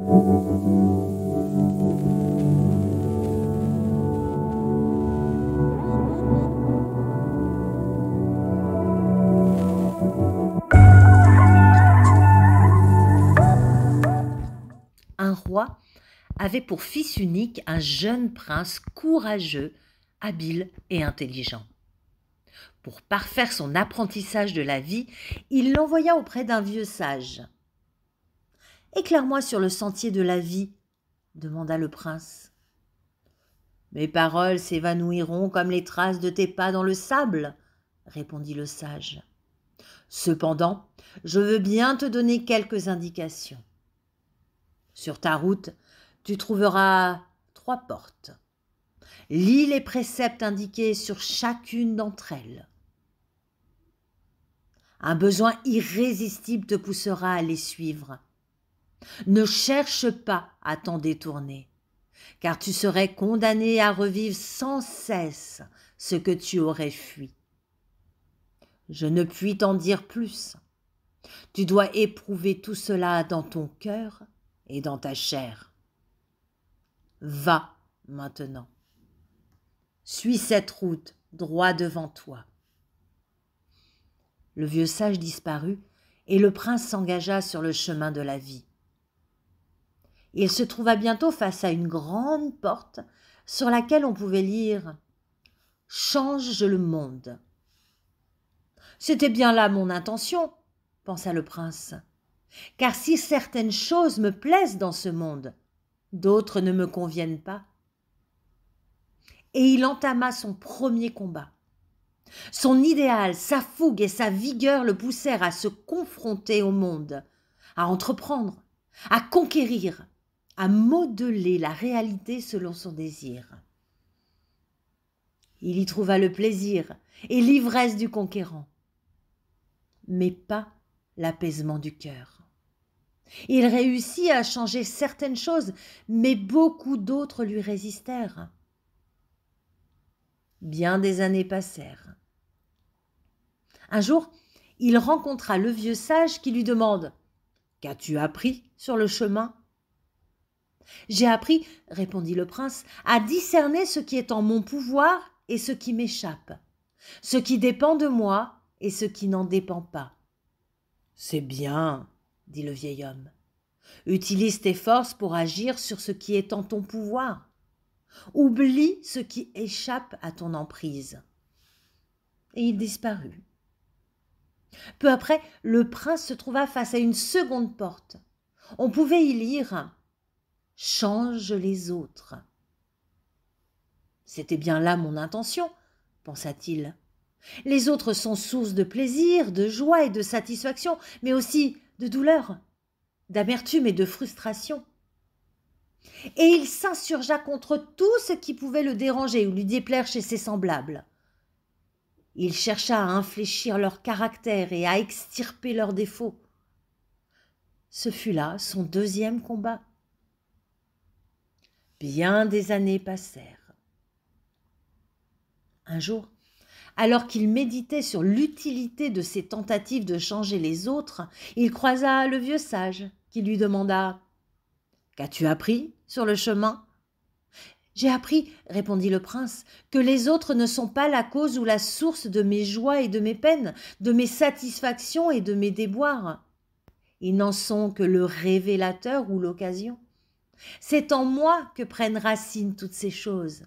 Un roi avait pour fils unique un jeune prince courageux, habile et intelligent. Pour parfaire son apprentissage de la vie, il l'envoya auprès d'un vieux sage. « Éclaire-moi sur le sentier de la vie », demanda le prince. « Mes paroles s'évanouiront comme les traces de tes pas dans le sable, » répondit le sage. « Cependant, je veux bien te donner quelques indications. Sur ta route, tu trouveras 3 portes. Lis les préceptes indiqués sur chacune d'entre elles. Un besoin irrésistible te poussera à les suivre. Ne cherche pas à t'en détourner, car tu serais condamné à revivre sans cesse ce que tu aurais fui. Je ne puis t'en dire plus. Tu dois éprouver tout cela dans ton cœur et dans ta chair. Va maintenant. Suis cette route droit devant toi. » Le vieux sage disparut et le prince s'engagea sur le chemin de la vie. Il se trouva bientôt face à une grande porte sur laquelle on pouvait lire « Change le monde ». « C'était bien là mon intention, » pensa le prince, « car si certaines choses me plaisent dans ce monde, d'autres ne me conviennent pas. » Et il entama son premier combat. Son idéal, sa fougue et sa vigueur le poussèrent à se confronter au monde, à entreprendre, à conquérir, à modeler la réalité selon son désir. Il y trouva le plaisir et l'ivresse du conquérant, mais pas l'apaisement du cœur. Il réussit à changer certaines choses, mais beaucoup d'autres lui résistèrent. Bien des années passèrent. Un jour, il rencontra le vieux sage qui lui demande « Qu'as-tu appris sur le chemin ?»« J'ai appris, » répondit le prince, « à discerner ce qui est en mon pouvoir et ce qui m'échappe, ce qui dépend de moi et ce qui n'en dépend pas. »« C'est bien, » dit le vieil homme. « Utilise tes forces pour agir sur ce qui est en ton pouvoir. Oublie ce qui échappe à ton emprise. » Et il disparut. Peu après, le prince se trouva face à une seconde porte. On pouvait y lire « Change les autres ». C'était bien là mon intention, pensa-t-il. Les autres sont source de plaisir, de joie et de satisfaction, mais aussi de douleur, d'amertume et de frustration. Et il s'insurgea contre tout ce qui pouvait le déranger ou lui déplaire chez ses semblables. Il chercha à infléchir leur caractère et à extirper leurs défauts. Ce fut là son deuxième combat. Bien des années passèrent. Un jour, alors qu'il méditait sur l'utilité de ses tentatives de changer les autres, il croisa le vieux sage qui lui demanda « Qu'as-tu appris sur le chemin ?» « J'ai appris, » répondit le prince, « que les autres ne sont pas la cause ou la source de mes joies et de mes peines, de mes satisfactions et de mes déboires. Ils n'en sont que le révélateur ou l'occasion. C'est en moi que prennent racine toutes ces choses. »«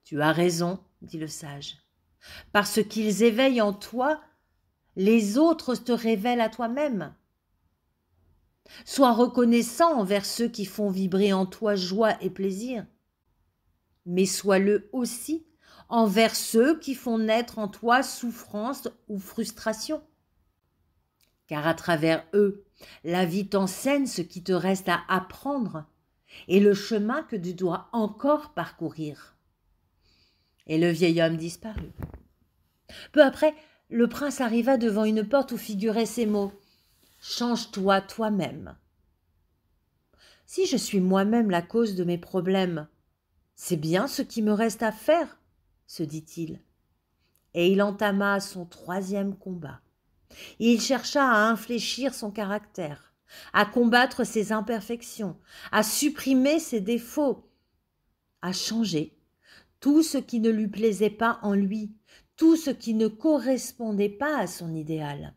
Tu as raison, » dit le sage, « parce qu'ils éveillent en toi, les autres te révèlent à toi-même. Sois reconnaissant envers ceux qui font vibrer en toi joie et plaisir, mais sois-le aussi envers ceux qui font naître en toi souffrance ou frustration. Car à travers eux, la vie t'enseigne ce qui te reste à apprendre et le chemin que tu dois encore parcourir. » Et le vieil homme disparut. Peu après, le prince arriva devant une porte où figuraient ces mots « Change-toi toi-même. » Si je suis moi-même la cause de mes problèmes, c'est bien ce qui me reste à faire, se dit-il. Et il entama son troisième combat. Il chercha à infléchir son caractère, à combattre ses imperfections, à supprimer ses défauts, à changer tout ce qui ne lui plaisait pas en lui, tout ce qui ne correspondait pas à son idéal.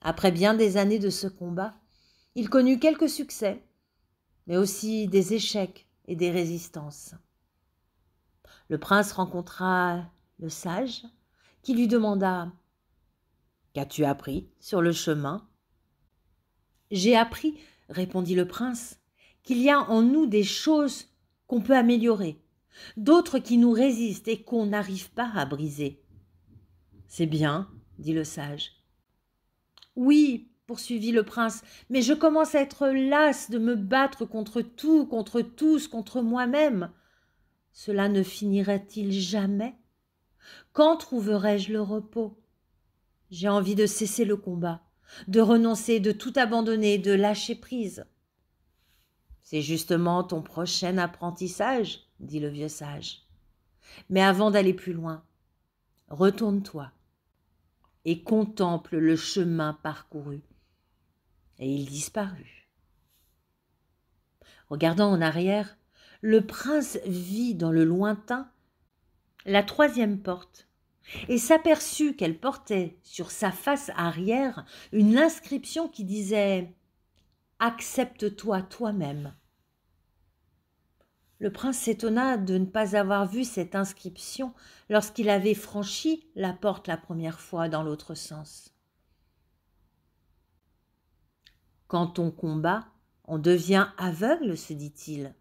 Après bien des années de ce combat, il connut quelques succès, mais aussi des échecs et des résistances. Le prince rencontra le sage qui lui demanda « Qu'as-tu appris sur le chemin ?» « J'ai appris, répondit le prince, qu'il y a en nous des choses qu'on peut améliorer, d'autres qui nous résistent et qu'on n'arrive pas à briser. »« C'est bien, dit le sage. »« Oui, poursuivit le prince, mais je commence à être lasse de me battre contre tout, contre tous, contre moi-même. Cela ne finirait-il jamais? Quand trouverai-je le repos? J'ai envie de cesser le combat, de renoncer, de tout abandonner, de lâcher prise. »« C'est justement ton prochain apprentissage, dit le vieux sage. Mais avant d'aller plus loin, retourne-toi et contemple le chemin parcouru. » Et il disparut. Regardant en arrière, le prince vit dans le lointain la troisième porte et s'aperçut qu'elle portait sur sa face arrière une inscription qui disait « Accepte-toi toi-même ». Le prince s'étonna de ne pas avoir vu cette inscription lorsqu'il avait franchi la porte la première fois dans l'autre sens. Quand on combat, on devient aveugle, se dit-il.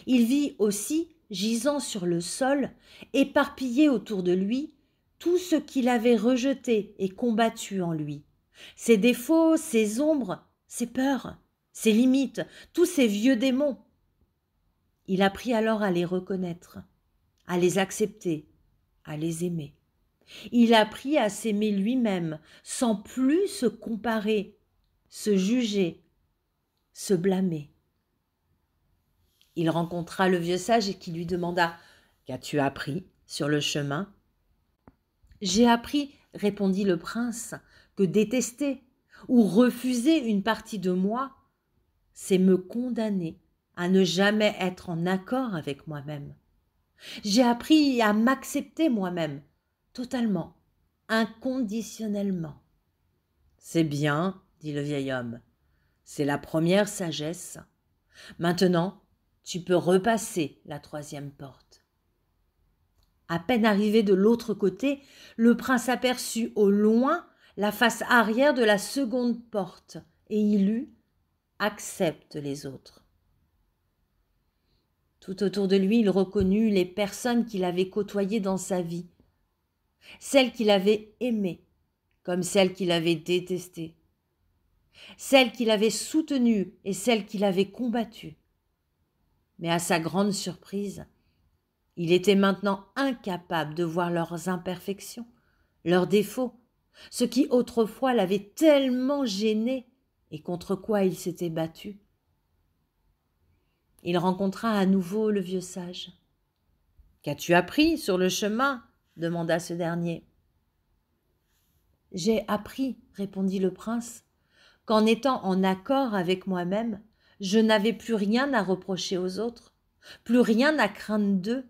Il vit aussi, gisant sur le sol, éparpillé autour de lui, tout ce qu'il avait rejeté et combattu en lui. Ses défauts, ses ombres, ses peurs, ses limites, tous ses vieux démons. Il apprit alors à les reconnaître, à les accepter, à les aimer. Il apprit à s'aimer lui-même, sans plus se comparer, se juger, se blâmer. Il rencontra le vieux sage qui lui demanda « Qu'as-tu appris sur le chemin ?» « J'ai appris, répondit le prince, que détester ou refuser une partie de moi, c'est me condamner à ne jamais être en accord avec moi-même. J'ai appris à m'accepter moi-même, totalement, inconditionnellement. »« C'est bien, dit le vieil homme, c'est la première sagesse. Maintenant, tu peux repasser la troisième porte. » À peine arrivé de l'autre côté, le prince aperçut au loin la face arrière de la seconde porte et il lut « Accepte les autres ». Tout autour de lui, il reconnut les personnes qu'il avait côtoyées dans sa vie, celles qu'il avait aimées comme celles qu'il avait détestées, celles qu'il avait soutenues et celles qu'il avait combattues. Mais à sa grande surprise, il était maintenant incapable de voir leurs imperfections, leurs défauts, ce qui autrefois l'avait tellement gêné et contre quoi il s'était battu. Il rencontra à nouveau le vieux sage. « Qu'as-tu appris sur le chemin ?» demanda ce dernier. « J'ai appris, répondit le prince, qu'en étant en accord avec moi-même, je n'avais plus rien à reprocher aux autres, plus rien à craindre d'eux.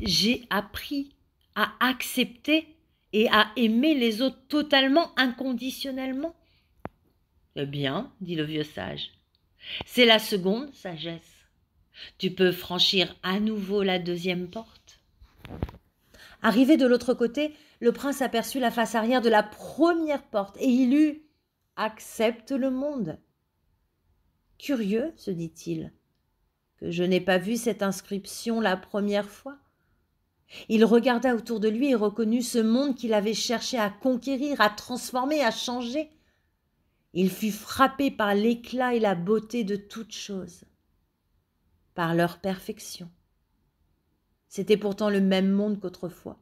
J'ai appris à accepter et à aimer les autres totalement, inconditionnellement. »« Eh bien, dit le vieux sage, c'est la seconde sagesse. Tu peux franchir à nouveau la deuxième porte. » Arrivé de l'autre côté, le prince aperçut la face arrière de la première porte et il lut « Accepte le monde ». Curieux, se dit-il, que je n'ai pas vu cette inscription la première fois. Il regarda autour de lui et reconnut ce monde qu'il avait cherché à conquérir, à transformer, à changer. Il fut frappé par l'éclat et la beauté de toutes choses, par leur perfection. C'était pourtant le même monde qu'autrefois.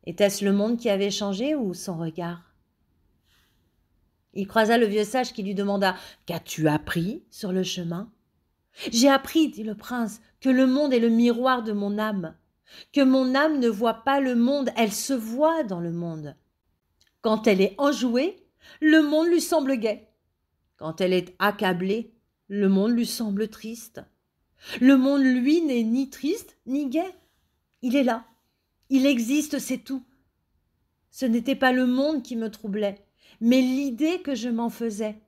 Était-ce le monde qui avait changé ou son regard? Il croisa le vieux sage qui lui demanda « Qu'as-tu appris sur le chemin ?»« J'ai appris, dit le prince, que le monde est le miroir de mon âme, que mon âme ne voit pas le monde, elle se voit dans le monde. Quand elle est enjouée, le monde lui semble gai. Quand elle est accablée, le monde lui semble triste. Le monde, lui, n'est ni triste ni gai. Il est là. Il existe, c'est tout. Ce n'était pas le monde qui me troublait, mais l'idée que je m'en faisais.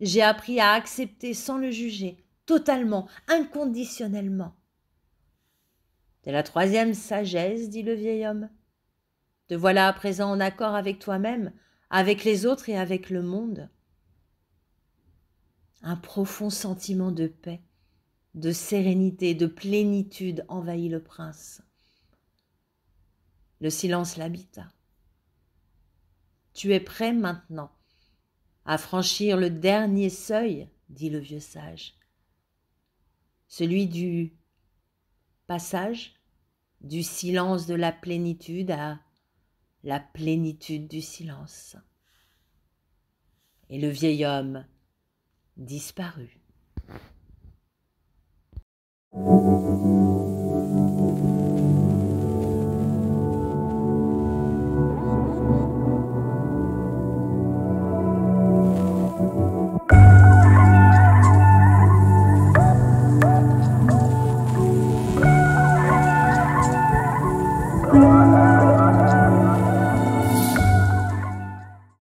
J'ai appris à accepter sans le juger, totalement, inconditionnellement. C'est la troisième sagesse, dit le vieil homme. Te voilà à présent en accord avec toi-même, avec les autres et avec le monde. Un profond sentiment de paix, de sérénité, de plénitude envahit le prince. Le silence l'habita. Tu es prêt maintenant à franchir le dernier seuil, dit le vieux sage, celui du passage du silence de la plénitude à la plénitude du silence. Et le vieil homme disparut.